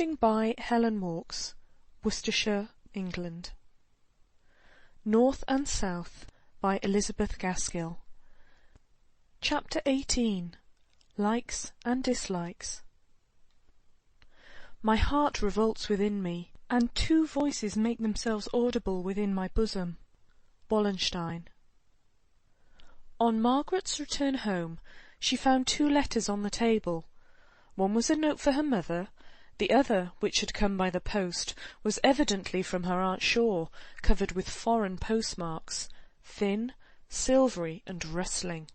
Posting by Helen Walks, Worcestershire, England. North and South by Elizabeth Gaskell. Chapter 18. Likes and Dislikes. My heart revolts within me, and two voices make themselves audible within my bosom. Wallenstein. On Margaret's return home, she found two letters on the table. One was a note for her mother. The other, which had come by the post, was evidently from her Aunt Shaw, covered with foreign postmarks, thin, silvery, and rustling.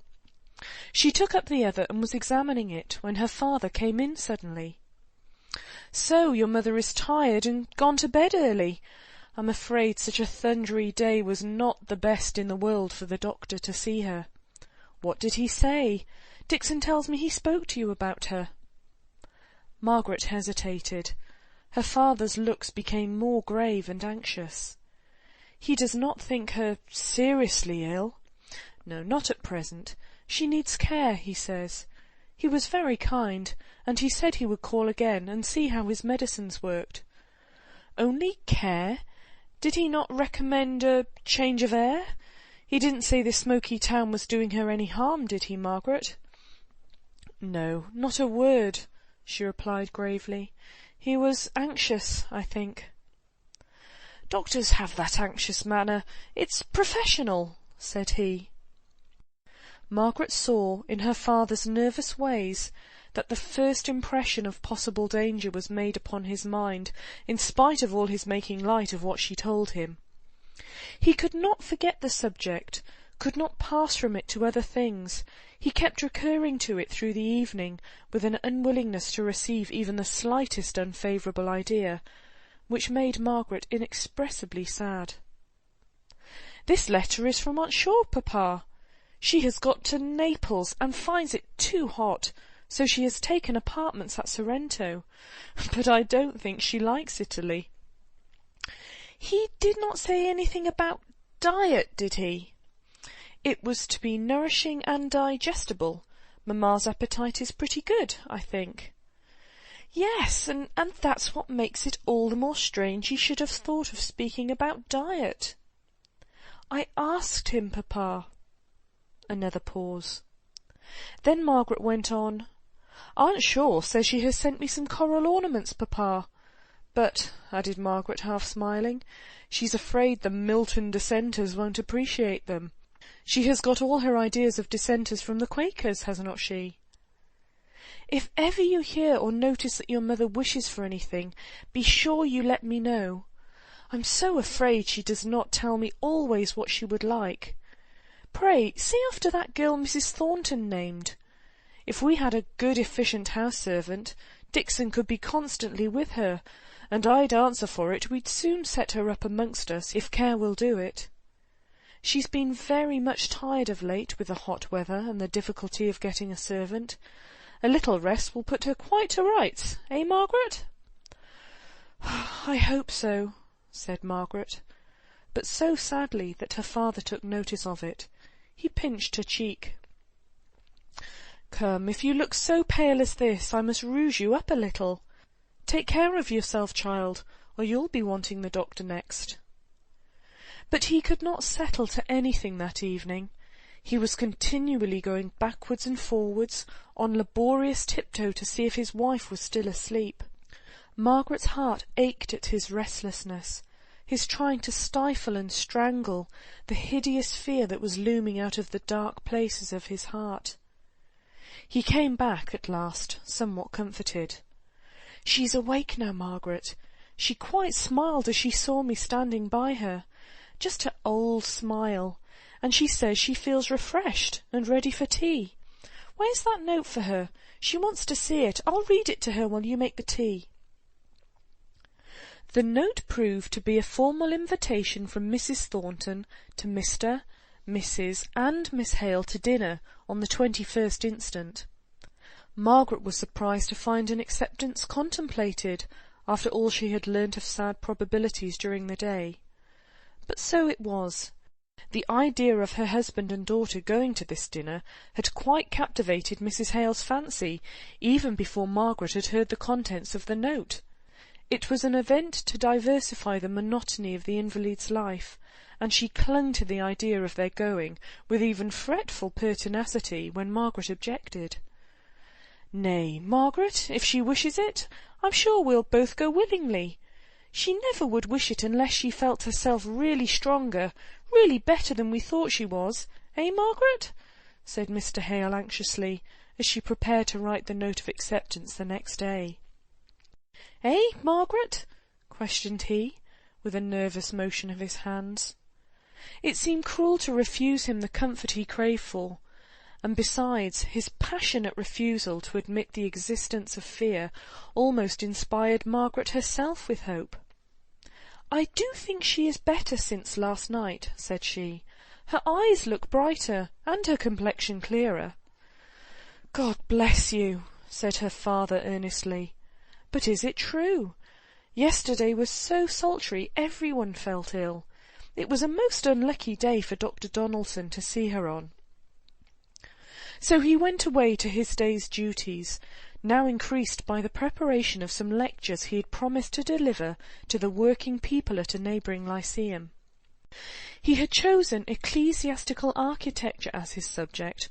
She took up the other and was examining it, when her father came in suddenly. "So your mother is tired and gone to bed early. I'm afraid such a thundery day was not the best in the world for the doctor to see her. What did he say? Dixon tells me he spoke to you about her." Margaret hesitated. Her father's looks became more grave and anxious. "He does not think her seriously ill?" "No, not at present. She needs care, he says. He was very kind, and he said he would call again and see how his medicines worked." "Only care? Did he not recommend a change of air? He didn't say the smoky town was doing her any harm, did he, Margaret?" "No, not a word," she replied gravely. "He was anxious, I think." "Doctors have that anxious manner. It's professional," said he. Margaret saw, in her father's nervous ways, that the first impression of possible danger was made upon his mind, in spite of all his making light of what she told him. He could not forget the subject, could not pass from it to other things. He kept recurring to it through the evening, with an unwillingness to receive even the slightest unfavourable idea, which made Margaret inexpressibly sad. "This letter is from Aunt Shaw, papa. She has got to Naples, and finds it too hot, so she has taken apartments at Sorrento. But I don't think she likes Italy." "He did not say anything about diet, did he?" "It was to be nourishing and digestible. Mamma's appetite is pretty good, I think." "Yes, and that's what makes it all the more strange he should have thought of speaking about diet." "I asked him, papa." Another pause. Then Margaret went on. "Aunt Shaw says she has sent me some coral ornaments, papa. But," added Margaret, half smiling, "she's afraid the Milton dissenters won't appreciate them. She has got all her ideas of dissenters from the Quakers, has not she?" "If ever you hear or notice that your mother wishes for anything, be sure you let me know. I'm so afraid she does not tell me always what she would like. Pray, see after that girl Mrs. Thornton named. If we had a good efficient house-servant, Dixon could be constantly with her, and I'd answer for it we'd soon set her up amongst us, if care will do it. She's been very much tired of late with the hot weather and the difficulty of getting a servant. A little rest will put her quite to rights, eh, Margaret?" "I hope so," said Margaret, but so sadly that her father took notice of it. He pinched her cheek. "Come, if you look so pale as this, I must rouge you up a little. Take care of yourself, child, or you'll be wanting the doctor next." But he could not settle to anything that evening. He was continually going backwards and forwards, on laborious tiptoe to see if his wife was still asleep. Margaret's heart ached at his restlessness, his trying to stifle and strangle the hideous fear that was looming out of the dark places of his heart. He came back at last, somewhat comforted. "She's awake now, Margaret. She quite smiled as she saw me standing by her, just her old smile, and she says she feels refreshed and ready for tea. Where's that note for her? She wants to see it. I'll read it to her while you make the tea." The note proved to be a formal invitation from Mrs. Thornton to Mr., Mrs. and Miss Hale to dinner on the 21st instant. Margaret was surprised to find an acceptance contemplated, after all she had learnt of sad probabilities during the day. But so it was. The idea of her husband and daughter going to this dinner had quite captivated Mrs. Hale's fancy, even before Margaret had heard the contents of the note, It was an event to diversify the monotony of the invalid's life, and she clung to the idea of their going with even fretful pertinacity when Margaret objected. "Nay, Margaret, if she wishes it, I'm sure we'll both go willingly. She never would wish it unless she felt herself really stronger, really better than we thought she was, eh, Margaret?" said Mr. Hale anxiously, as she prepared to write the note of acceptance the next day. "Eh, Margaret?" questioned he, with a nervous motion of his hands. It seemed cruel to refuse him the comfort he craved for, and besides, his passionate refusal to admit the existence of fear almost inspired Margaret herself with hope. "I do think she is better since last night," said she. "Her eyes look brighter, and her complexion clearer." "God bless you," said her father earnestly. "But is it true? Yesterday was so sultry everyone felt ill. It was a most unlucky day for Dr. Donaldson to see her on." So he went away to his day's duties, now increased by the preparation of some lectures he had promised to deliver to the working people at a neighbouring lyceum. He had chosen ecclesiastical architecture as his subject,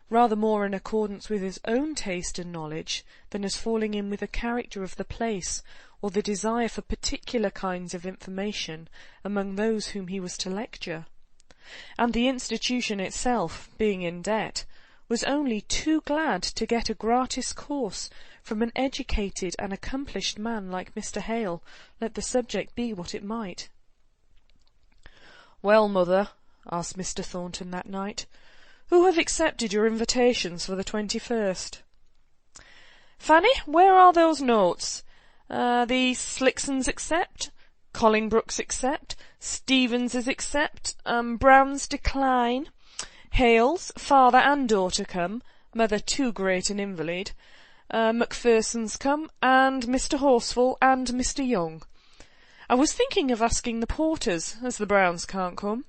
rather more in accordance with his own taste and knowledge than as falling in with the character of the place or the desire for particular kinds of information among those whom he was to lecture. And the institution itself, being in debt, was only too glad to get a gratis course from an educated and accomplished man like Mr. Hale, let the subject be what it might. "Well, mother," asked Mr. Thornton that night, "who have accepted your invitations for the 21st? "Fanny, where are those notes? The Slicksons accept, Collingbrooks accept, Stevens's accept, Brown's decline, Hale's father and daughter come, mother too great an invalid, Macpherson's come, and Mr. Horsfall and Mr. Young. I was thinking of asking the Porters, as the Browns can't come."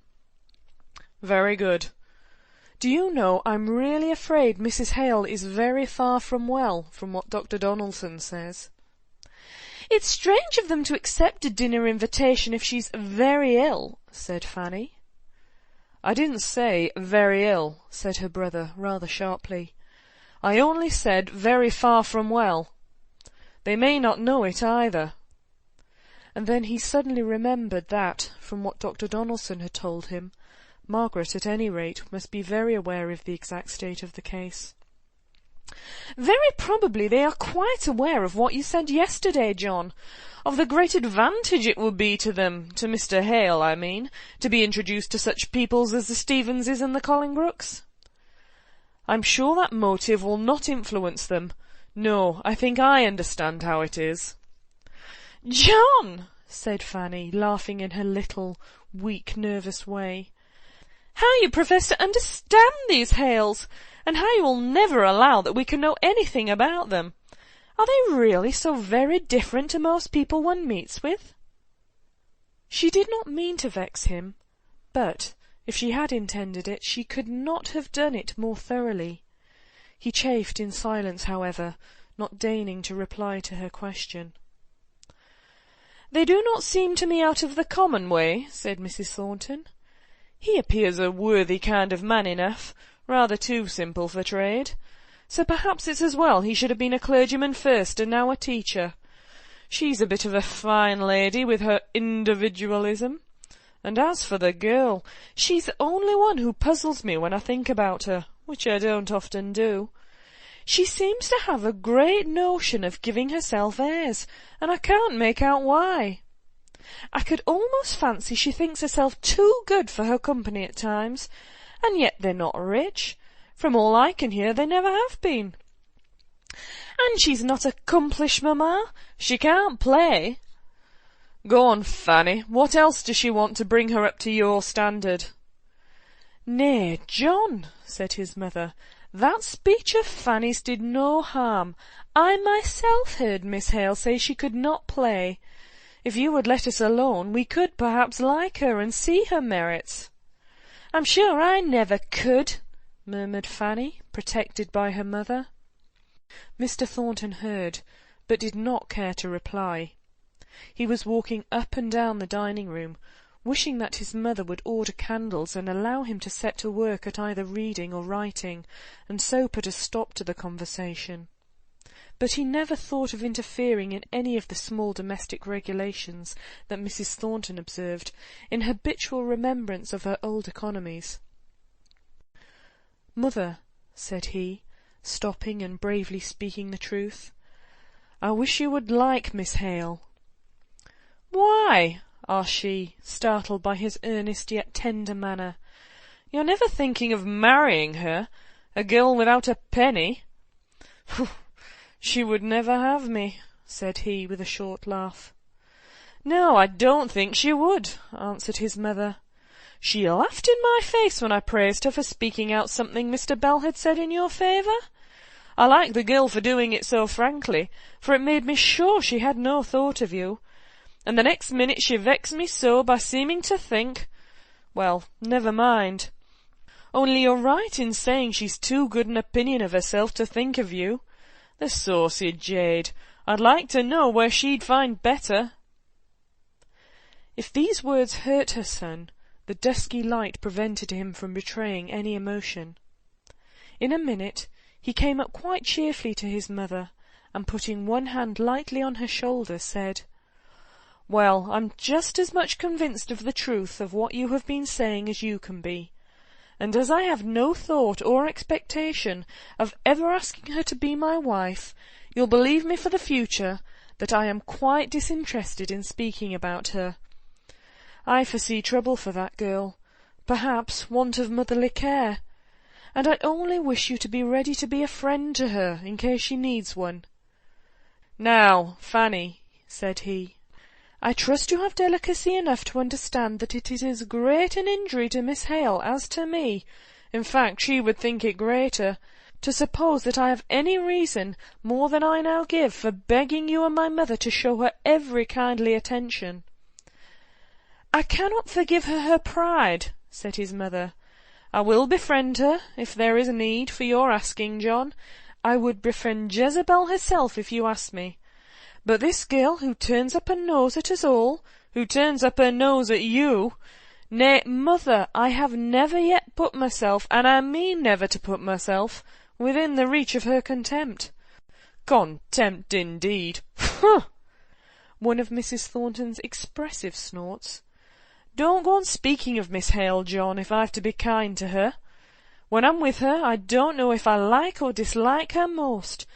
"Very good. Do you know, I'm really afraid Mrs. Hale is very far from well, from what Dr. Donaldson says." "It's strange of them to accept a dinner invitation if she's very ill," said Fanny. "I didn't say very ill," said her brother, rather sharply. "I only said very far from well. They may not know it either." And then he suddenly remembered that, from what Dr. Donaldson had told him, Margaret, at any rate, must be very aware of the exact state of the case. "Very probably they are quite aware of what you said yesterday, John, of the great advantage it would be to them, to Mr. Hale, I mean, to be introduced to such peoples as the Stevenses and the Collingbrooks." "I'm sure that motive will not influence them. No, I think I understand how it is." "John," said Fanny, laughing in her little, weak, nervous way, "how you profess to understand these Hales, and how you will never allow that we can know anything about them. Are they really so very different to most people one meets with?" She did not mean to vex him, but, if she had intended it, she could not have done it more thoroughly. He chafed in silence, however, not deigning to reply to her question. "They do not seem to me out of the common way," said Mrs. Thornton. "He appears a worthy kind of man enough, rather too simple for trade. So perhaps it's as well he should have been a clergyman first and now a teacher. She's a bit of a fine lady with her individualism. And as for the girl, she's the only one who puzzles me when I think about her, which I don't often do. She seems to have a great notion of giving herself airs, and I can't make out why. I could almost fancy she thinks herself too good for her company at times, and yet they're not rich. From all I can hear, they never have been. And she's not accomplished, mamma. She can't play." "Go on, Fanny. What else does she want to bring her up to your standard?" "Nay, John," said his mother, "that speech of Fanny's did no harm. I myself heard Miss Hale say she could not play. If you would let us alone, we could perhaps like her and see her merits." "I'm sure I never could," murmured Fanny, protected by her mother. Mr. Thornton heard, but did not care to reply. He was walking up and down the dining-room, wishing that his mother would order candles and allow him to set to work at either reading or writing, and so put a stop to the conversation. But he never thought of interfering in any of the small domestic regulations that Mrs. Thornton observed, in habitual remembrance of her old economies. "Mother," said he, stopping and bravely speaking the truth, "I wish you would like Miss Hale." "Why?" asked she, startled by his earnest yet tender manner. "You're never thinking of marrying her, a girl without a penny?" "She would never have me," said he, with a short laugh. "No, I don't think she would," answered his mother. "She laughed in my face when I praised her for speaking out something Mr. Bell had said in your favour. I liked the girl for doing it so frankly, for it made me sure she had no thought of you. And the next minute she vexed me so by seeming to think—well, never mind. Only you're right in saying she's too good an opinion of herself to think of you. The saucy jade! I'd like to know where she'd find better." If these words hurt her son, the dusky light prevented him from betraying any emotion. In a minute he came up quite cheerfully to his mother, and putting one hand lightly on her shoulder, said, "Well, I'm just as much convinced of the truth of what you have been saying as you can be. And as I have no thought or expectation of ever asking her to be my wife, you'll believe me for the future that I am quite disinterested in speaking about her. I foresee trouble for that girl, perhaps want of motherly care, and I only wish you to be ready to be a friend to her in case she needs one." "Now, Fanny," said he, "I trust you have delicacy enough to understand that it is as great an injury to Miss Hale as to me, in fact she would think it greater, to suppose that I have any reason more than I now give for begging you and my mother to show her every kindly attention." "I cannot forgive her pride," said his mother. "I will befriend her, if there is need for your asking, John. I would befriend Jezebel herself if you asked me. But this girl who turns up her nose at us all, who turns up her nose at you— Nay, mother, I have never yet put myself, and I mean never to put myself, within the reach of her contempt." "Contempt, indeed! One of Mrs. Thornton's expressive snorts. "Don't go on speaking of Miss Hale, John, if I've to be kind to her. When I'm with her, I don't know if I like or dislike her most.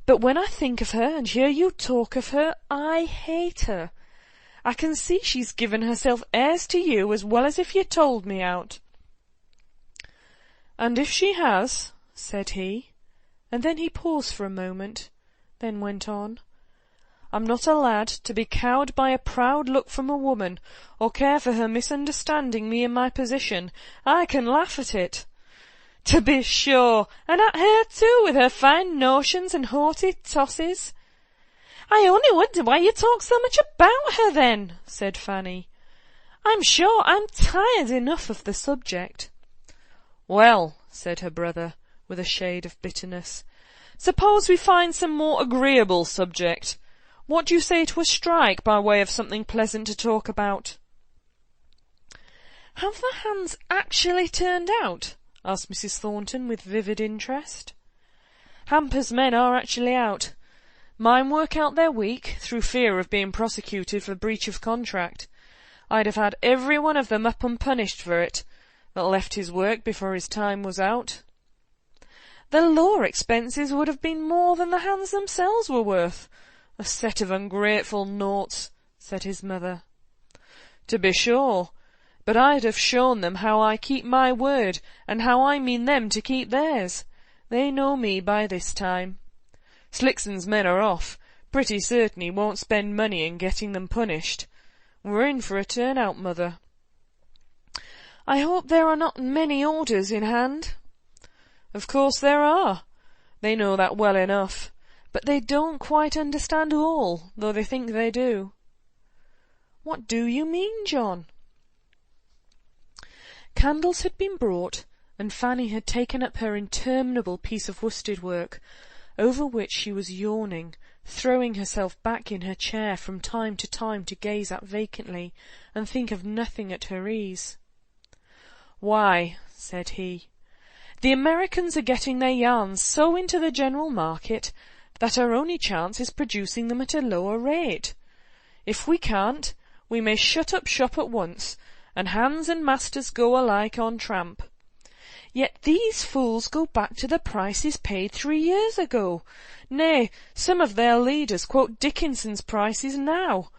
But when I think of her and hear you talk of her, I hate her. I can see she's given herself airs to you as well as if you told me out." "And if she has," said he, and then he paused for a moment, then went on, "I'm not a lad to be cowed by a proud look from a woman, or care for her misunderstanding me in my position. I can laugh at it. To be sure, and at her too, with her fine notions and haughty tosses." "I only wonder why you talk so much about her then," said Fanny. "I'm sure I'm tired enough of the subject." "Well," said her brother, with a shade of bitterness, "suppose we find some more agreeable subject. What do you say to a strike by way of something pleasant to talk about?" "Have the hands actually turned out?" asked Mrs. Thornton with vivid interest. "Hamper's men are actually out. Mine work out their week, through fear of being prosecuted for breach of contract. I'd have had every one of them up and punished for it, that left his work before his time was out." "The law expenses would have been more than the hands themselves were worth. A set of ungrateful naughts," said his mother. "To be sure. But I'd have shown them how I keep my word, and how I mean them to keep theirs. They know me by this time. Slickson's men are off. Pretty certain he won't spend money in getting them punished. We're in for a turn-out, mother." "I hope there are not many orders in hand." "Of course there are. They know that well enough. But they don't quite understand all, though they think they do." "What do you mean, John?" Candles had been brought, and Fanny had taken up her interminable piece of worsted work, over which she was yawning, throwing herself back in her chair from time to time to gaze at vacantly, and think of nothing at her ease. "Why," said he, "the Americans are getting their yarns so into the general market that our only chance is producing them at a lower rate. If we can't, we may shut up shop at once, and hands and masters go alike on tramp. Yet these fools go back to the prices paid 3 years ago. Nay, some of their leaders quote Dickinson's prices now,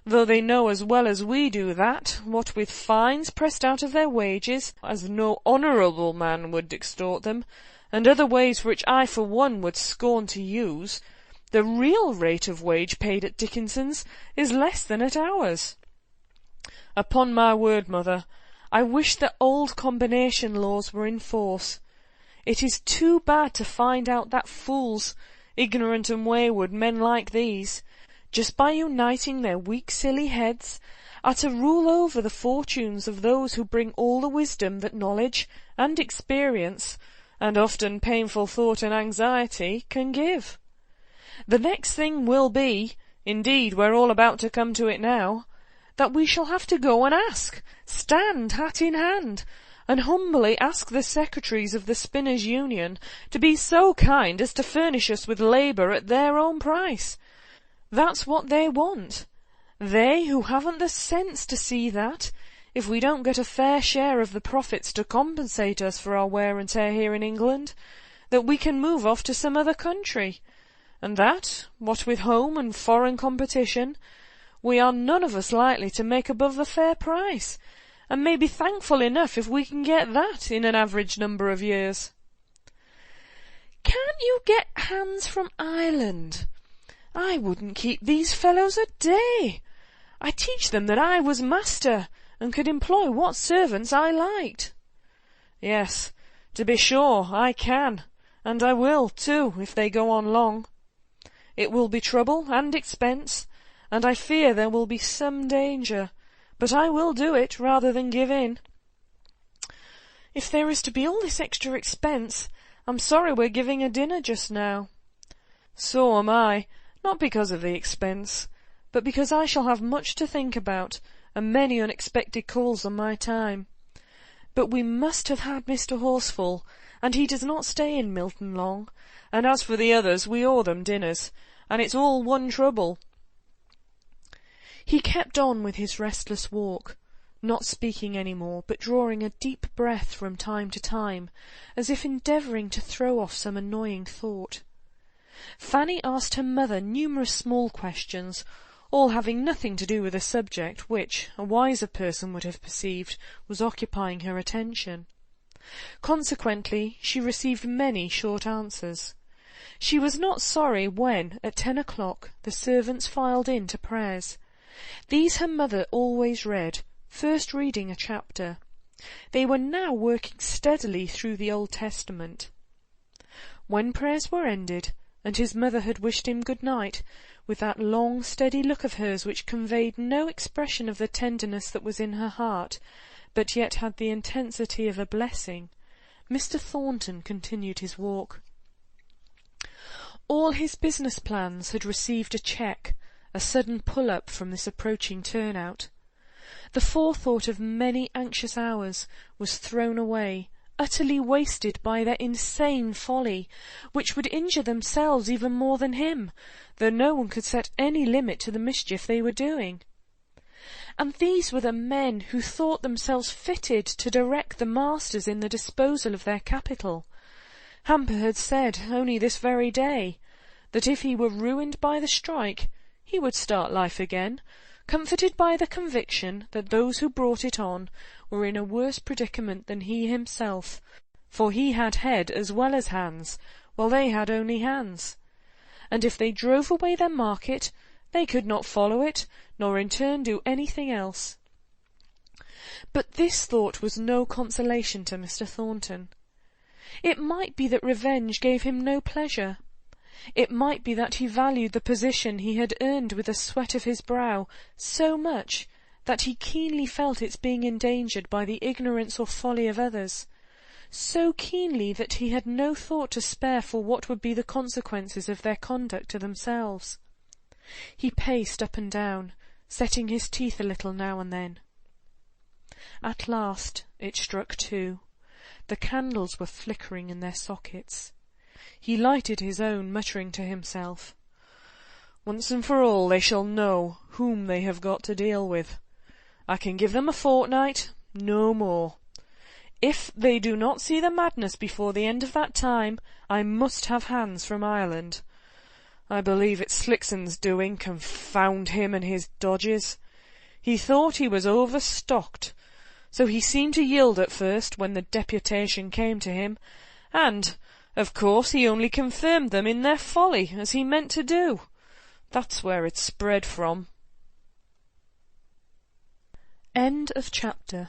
though they know as well as we do that, what with fines pressed out of their wages, as no honourable man would extort them, and other ways which I for one would scorn to use, the real rate of wage paid at Dickinson's is less than at ours. Upon my word, mother, I wish the old combination laws were in force. It is too bad to find out that fools, ignorant and wayward men like these, just by uniting their weak silly heads, are to rule over the fortunes of those who bring all the wisdom that knowledge and experience, and often painful thought and anxiety, can give. The next thing will be, indeed we're all about to come to it now, that we shall have to go and stand hat in hand, and humbly ask the secretaries of the Spinners' Union to be so kind as to furnish us with labour at their own price. That's what they want. They who haven't the sense to see that, if we don't get a fair share of the profits to compensate us for our wear and tear here in England, that we can move off to some other country, and that, what with home and foreign competition, we are none of us likely to make above the fair price, and may be thankful enough if we can get that in an average number of years." "Can't you get hands from Ireland? I wouldn't keep these fellows a day. I teach them that I was master, and could employ what servants I liked." "Yes, to be sure, I can, and I will, too, if they go on long. It will be trouble and expense, and I fear there will be some danger, but I will do it rather than give in." "If there is to be all this extra expense, I'm sorry we're giving a dinner just now." "So am I, not because of the expense, but because I shall have much to think about, and many unexpected calls on my time. But we must have had Mr. Horsfall, and he does not stay in Milton long, and as for the others, we owe them dinners, and it's all one trouble." He kept on with his restless walk, not speaking any more, but drawing a deep breath from time to time, as if endeavouring to throw off some annoying thought. Fanny asked her mother numerous small questions, all having nothing to do with a subject which, a wiser person would have perceived, was occupying her attention. Consequently, she received many short answers. She was not sorry when, at 10 o'clock, the servants filed in to prayers. These her mother always read, first reading a chapter. They were now working steadily through the Old Testament. When prayers were ended, and his mother had wished him good night, with that long, steady look of hers which conveyed no expression of the tenderness that was in her heart, but yet had the intensity of a blessing, Mr. Thornton continued his walk. All his business plans had received a check, a sudden pull-up from this approaching turn-out. The forethought of many anxious hours was thrown away, utterly wasted by their insane folly, which would injure themselves even more than him, though no one could set any limit to the mischief they were doing. And these were the men who thought themselves fitted to direct the masters in the disposal of their capital. Hamper had said, only this very day, that if he were ruined by the strike, he would start life again, comforted by the conviction that those who brought it on were in a worse predicament than he himself, for he had head as well as hands, while they had only hands. And if they drove away their market, they could not follow it, nor in turn do anything else. But this thought was no consolation to Mr. Thornton. It might be that revenge gave him no pleasure. It might be that he valued the position he had earned with the sweat of his brow so much that he keenly felt its being endangered by the ignorance or folly of others. so keenly that he had no thought to spare for what would be the consequences of their conduct to themselves. He paced up and down, setting his teeth a little now and then. At last it struck 2. The candles were flickering in their sockets. He lighted his own, muttering to himself, "Once and for all they shall know whom they have got to deal with. I can give them a fortnight, no more. If they do not see the madness before the end of that time, I must have hands from Ireland. I believe it's Slickson's doing, confound him and his dodges. He thought he was overstocked, so he seemed to yield at first when the deputation came to him, and, of course, he only confirmed them in their folly, as he meant to do. That's where it spread from." End of chapter.